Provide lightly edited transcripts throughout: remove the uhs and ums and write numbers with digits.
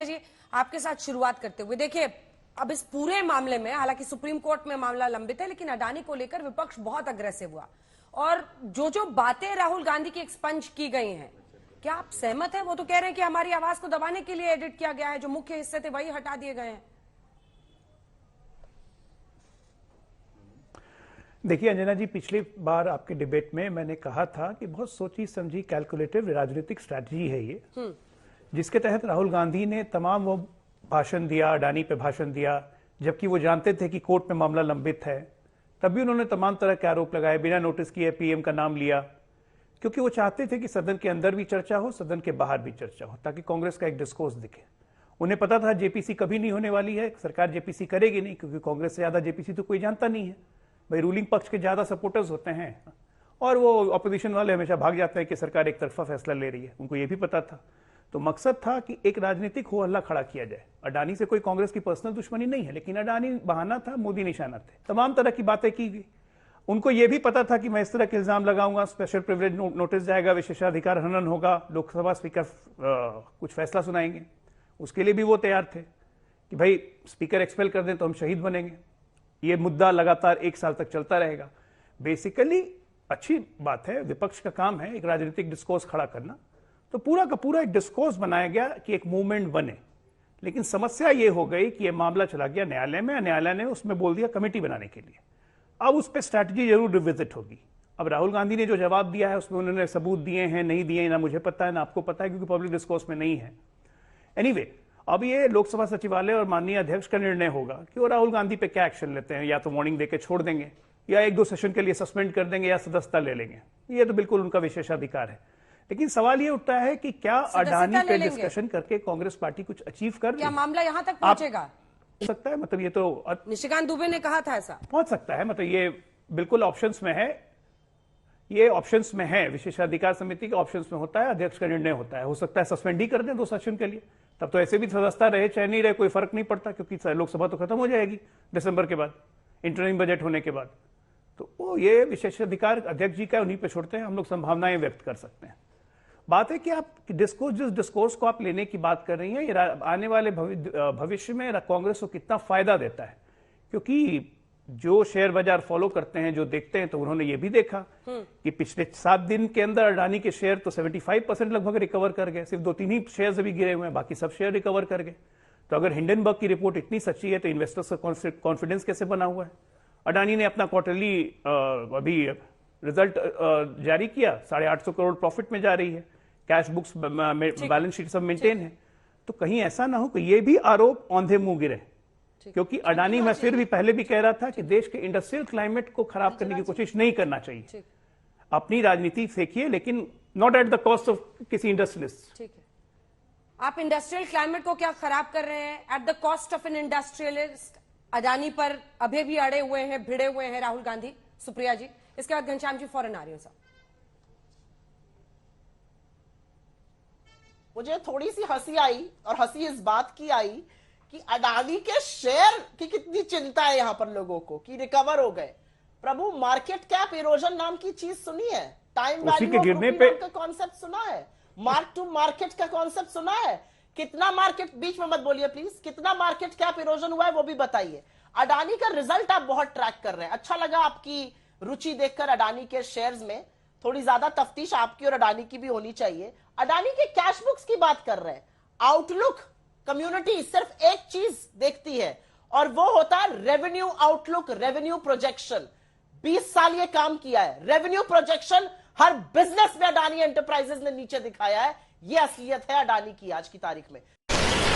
जी आपके साथ शुरुआत करते हुए देखिए, अब इस पूरे मामले में हालांकि सुप्रीम कोर्ट में मामला लंबित है, लेकिन अडानी को लेकर विपक्ष बहुत अग्रेसिव हुआ और जो बातें राहुल गांधी की एक्सपंज की गई हैं, क्या आप सहमत हैं? वो तो कह रहे हैं कि हमारी आवाज को दबाने के लिए एडिट किया गया है, जो मुख्य हिस्से थे वही हटा दिए गए हैं। देखिए अंजना जी, पिछली बार आपके डिबेट में मैंने कहा था कि बहुत सोची समझी कैलकुलेटिव राजनीतिक स्ट्रैटेजी है ये, जिसके तहत राहुल गांधी ने तमाम वो भाषण दिया, अडानी पे भाषण दिया, जबकि वो जानते थे कि कोर्ट में मामला लंबित है। तब भी उन्होंने तमाम तरह के आरोप लगाए, बिना नोटिस किए पीएम का नाम लिया, क्योंकि वो चाहते थे कि सदन के अंदर भी चर्चा हो, सदन के बाहर भी चर्चा हो, ताकि कांग्रेस का एक डिस्कोर्स दिखे। उन्हें पता था जेपीसी कभी नहीं होने वाली है, सरकार जेपीसी करेगी नहीं, क्योंकि कांग्रेस से ज्यादा जेपीसी तो कोई जानता नहीं है। भाई रूलिंग पक्ष के ज्यादा सपोर्टर्स होते हैं और वो ऑपोजिशन वाले हमेशा भाग जाते हैं कि सरकार एक तरफा फैसला ले रही है, उनको ये भी पता था। तो मकसद था कि एक राजनीतिक हो हल्ला खड़ा किया जाए। अडानी से कोई कांग्रेस की पर्सनल दुश्मनी नहीं है, लेकिन अडानी बहाना था, मोदी निशाना थे। तमाम तरह की बातें की गई। उनको यह भी पता था कि मैं इस तरह के इल्जाम लगाऊंगा, स्पेशल प्रिविलेज नोटिस जाएगा, विशेषाधिकार हनन होगा, लोकसभा स्पीकर कुछ फैसला सुनाएंगे। उसके लिए भी वो तैयार थे कि भाई स्पीकर एक्सपेल कर दें तो हम शहीद बनेंगे। ये मुद्दा लगातार 1 साल तक चलता रहेगा। बेसिकली अच्छी बात है, विपक्ष का काम है एक राजनीतिक डिस्कोर्स खड़ा करना, तो पूरा का पूरा एक डिस्कोर्स बनाया गया कि एक मूवमेंट बने। लेकिन समस्या ये हो गई कि ये मामला चला गया न्यायालय में, न्यायालय ने उसमें बोल दिया कमेटी बनाने के लिए। अब उस पर स्ट्रैटेजी जरूर रिविजिट होगी। अब राहुल गांधी ने जो जवाब दिया है उसमें उन्होंने सबूत दिए हैं, नहीं दिए, ना मुझे पता है ना आपको पता है, क्योंकि पब्लिक डिस्कोर्स में नहीं है। एनीवे, अब ये लोकसभा सचिवालय और माननीय अध्यक्ष का निर्णय होगा कि वो राहुल गांधी पे क्या एक्शन लेते हैं। या तो वार्निंग देके छोड़ देंगे, या 1-2 सेशन के लिए सस्पेंड कर देंगे, या सदस्यता ले लेंगे। ये तो बिल्कुल उनका विशेषाधिकार है। लेकिन सवाल ये उठता है कि क्या अडानी पे डिस्कशन करके कांग्रेस पार्टी कुछ अचीव कर, क्या मामला यहां तक पहुंचेगा? सकता है, मतलब ये तो निशिकांत दुबे ने कहा था ऐसा पहुंच सकता है, मतलब ये बिल्कुल ऑप्शंस में है। ये ऑप्शंस में है, विशेषाधिकार समिति के ऑप्शंस में होता है, अध्यक्ष का निर्णय होता है। हो सकता है सस्पेंड ही कर दें 2 सेशन के लिए, तब तो ऐसे भी सदस्यता रहे चाहे नहीं रहे कोई फर्क नहीं पड़ता, क्योंकि लोकसभा तो खत्म हो जाएगी दिसंबर के बाद, इंटरिम बजट होने के बाद। तो वो ये विशेषाधिकार अध्यक्ष जी का, उन्हीं पे छोड़ते हैं, हम लोग संभावनाएं व्यक्त कर सकते हैं। बात है कि आप डिस्कोर्स, जिस डिस्कोर्स को आप लेने की बात कर रही हैं, ये आने वाले भविष्य में कांग्रेस को कितना फायदा देता है। क्योंकि जो शेयर बाजार फॉलो करते हैं, जो देखते हैं, तो उन्होंने ये भी देखा कि पिछले 7 दिन के अंदर अडानी के शेयर तो 75% लगभग रिकवर कर गए। सिर्फ 2-3 ही शेयर्स अभी गिरे हुए हैं, बाकी सब शेयर रिकवर कर गए। तो अगर हिंडनबर्ग की रिपोर्ट इतनी सच्ची है, तो इन्वेस्टर्स का कॉन्फिडेंस कैसे बना हुआ है? अडानी ने अपना क्वार्टरली अभी रिजल्ट जारी किया, 850 करोड़ प्रॉफिट में जा रही है, कैश बुक्स बैलेंस शीट सब मेंटेन है। तो कहीं ऐसा ना हो कि ये भी आरोप औंधे मुंह गिरे, क्योंकि अडानी, मैं फिर भी पहले भी कह रहा था कि देश के इंडस्ट्रियल क्लाइमेट को खराब करने की कोशिश नहीं करना चाहिए। अपनी राजनीति फेंकिए, लेकिन not at the cost of किसी इंडस्ट्रियलिस्ट। ठीक है, आप इंडस्ट्रियल क्लाइमेट को क्या खराब कर रहे हैं at the cost of N industrialist? Adani पर अभी भी अड़े हुए हैं, भिड़े हुए हैं राहुल गांधी। सुप्रिया जी, इसके बाद घनश्याम जी फौरन आ रही हो। साहब, मुझे थोड़ी सी हंसी आई, और हंसी इस बात की आई कि अडानी के शेयर की कितनी चिंता है यहां पर लोगों को कि रिकवर हो गए। प्रभु, मार्केट कैप इरोजन नाम की चीज सुनी है? टाइम वैल्यू ऑफ रुपी नाम का कॉन्सेप्ट सुना है? मार्क टू मार्केट का कॉन्सेप्ट सुना है? कितना मार्केट, बीच में मत बोलिए प्लीज, कितना मार्केट कैप इरोजन हुआ है वो भी बताइए। अडानी का रिजल्ट आप बहुत ट्रैक कर रहे हैं, अच्छा लगा आपकी रुचि देखकर। अडानी के शेयर्स में थोड़ी ज्यादा तफ्तीश आपकी और अडानी की भी होनी चाहिए। अडानी के कैश बुक्स की बात कर रहे हैं। आउटलुक कम्युनिटी सिर्फ एक चीज देखती है, और वो होता है रेवेन्यू आउटलुक, रेवेन्यू प्रोजेक्शन। 20 साल ये काम किया है, रेवेन्यू प्रोजेक्शन हर बिजनेस में अडानी एंटरप्राइजेस ने नीचे दिखाया है। ये असलियत है अडानी की आज की तारीख में।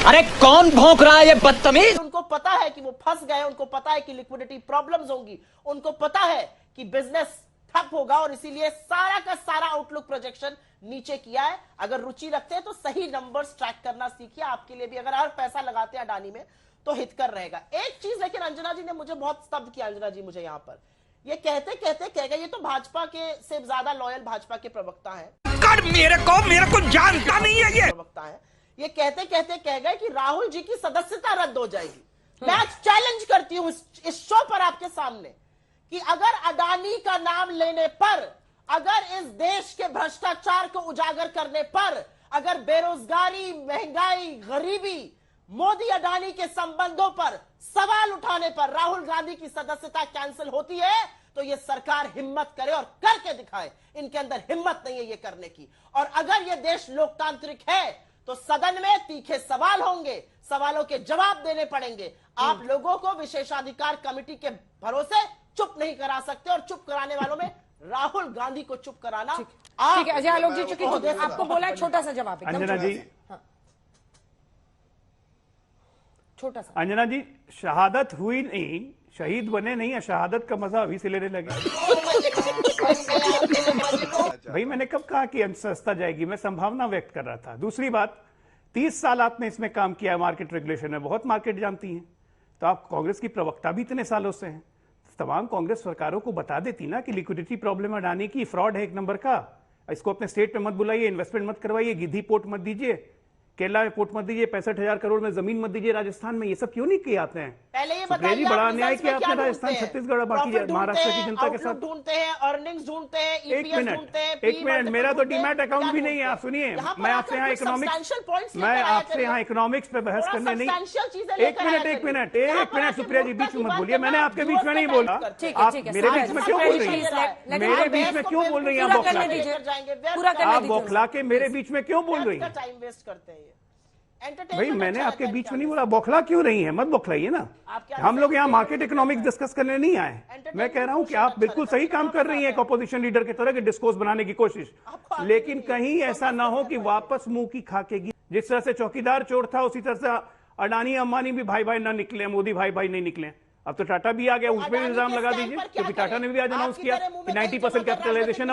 अरे कौन भौंक रहा है ये बदतमीज? उनको पता है कि वो फंस गए, उनको पता है कि लिक्विडिटी प्रॉब्लम्स होंगी, उनको पता है कि बिजनेस ठप होगा, और इसीलिए सारा का सारा आउटलुक प्रोजेक्शन नीचे किया है। अगर रुचि रखते हैं तो सही नंबर्स ट्रैक करना सीखिए, आपके लिए भी। अगर हर पैसा लगाते हैं अडानी में तो हितकर रहेगा। एक चीज लेकिन अंजना जी ने मुझे बहुत स्तब्ध किया। अंजना जी, मुझे यहां पर ये कहते कहते कह गए, ये तो भाजपा के से ज्यादा लॉयल भाजपा के प्रवक्ता है, मेरे को जानता नहीं है ये प्रवक्ता है। ये कहते कहते कह गए कि राहुल जी की सदस्यता रद्द हो जाएगी। मैं आज चैलेंज करती हूं इस शो पर आपके सामने कि अगर अडानी का नाम लेने पर, अगर इस देश के भ्रष्टाचार को उजागर करने पर अगर बेरोजगारी, महंगाई, गरीबी, मोदी अडानी के संबंधों पर सवाल उठाने पर राहुल गांधी की सदस्यता कैंसिल होती है तो ये सरकार हिम्मत करे और करके दिखाए। इनके अंदर हिम्मत नहीं है ये करने की। और अगर ये देश लोकतांत्रिक है तो सदन में तीखे सवाल होंगे, सवालों के जवाब देने पड़ेंगे। आप लोगों को विशेषाधिकार कमेटी के भरोसे चुप नहीं करा सकते, और चुप कराने वालों में राहुल गांधी को चुप कराना ठीक है अजय आलोक जी, चूंकि आपको बोला है छोटा सा जवाब, एकदम अंजना जी, छोटा सा। अंजना जी, शहादत हुई नहीं, शहीद बने नहीं, शहादत का मजा अभी से लेने लगे। भाई मैंने कब कहा कि सस्ता जाएगी? मैं संभावना व्यक्त कर रहा था। दूसरी बात, 30 साल आपने इसमें काम किया है, मार्केट रेगुलेशन में बहुत मार्केट जानती हैं, तो आप कांग्रेस की प्रवक्ता भी इतने सालों से हैं। तमाम कांग्रेस सरकारों को बता देती ना कि लिक्विडिटी प्रॉब्लम अडानी की, फ्रॉड है एक नंबर का, इसको अपने स्टेट में मत बुलाइए, इन्वेस्टमेंट मत करवाइए, गिद्धी पोर्ट मत दीजिए, केरला में पोर्ट मत दीजिए, 65,000 करोड़ में जमीन मत दीजिए राजस्थान में। ये सब क्यों नहीं किए आपने? पहले ये सुप्रिया जी, बड़ा अन्याय किया आपने राजस्थान, छत्तीसगढ़, बाकी महाराष्ट्र की जनता के साथ। ढूंढते हैं, अर्निंग्स ढूंढते हैं, एक मिनट, मेरा तो डीमैट अकाउंट भी नहीं है। आप सुनिए, मैं आपसे यहाँ इकोनॉमिक्स पे बहस करने नहीं। एक मिनट सुप्रिया जी, बीच में मत बोलिए, मैंने आपके बीच में नहीं बोला। आप मेरे बीच में क्यों बोल रही हैं? मेरे बीच में क्यों बोल रही हैं? आप बौखला के मेरे बीच में क्यों बोल रही हैं? टाइम वेस्ट करते हैं। भाई मैंने आपके बीच में नहीं बोला, बौखला क्यों रही है? मत बौखलाइए ना। हम लोग यहाँ मार्केट इकोनॉमिक्स डिस्कस करने नहीं आए। मैं कह रहा हूं कि आप बिल्कुल सही काम कर रही हैं एक ऑपोजिशन लीडर की तरह, कि डिस्कोर्स बनाने की कोशिश, लेकिन कहीं ऐसा ना हो कि वापस मुंह की खाकेगी। जिस तरह से चौकीदार चोर था, उसी तरह से अडानी अंबानी भी भाई भाई ना निकले, मोदी भाई भाई नहीं निकले। अब तो टाटा भी आ गया, उसमें भी इल्जाम लगा दीजिए, क्योंकि टाटा ने भी आज अनाउंस किया कि 90% कैपिटलाइजेशन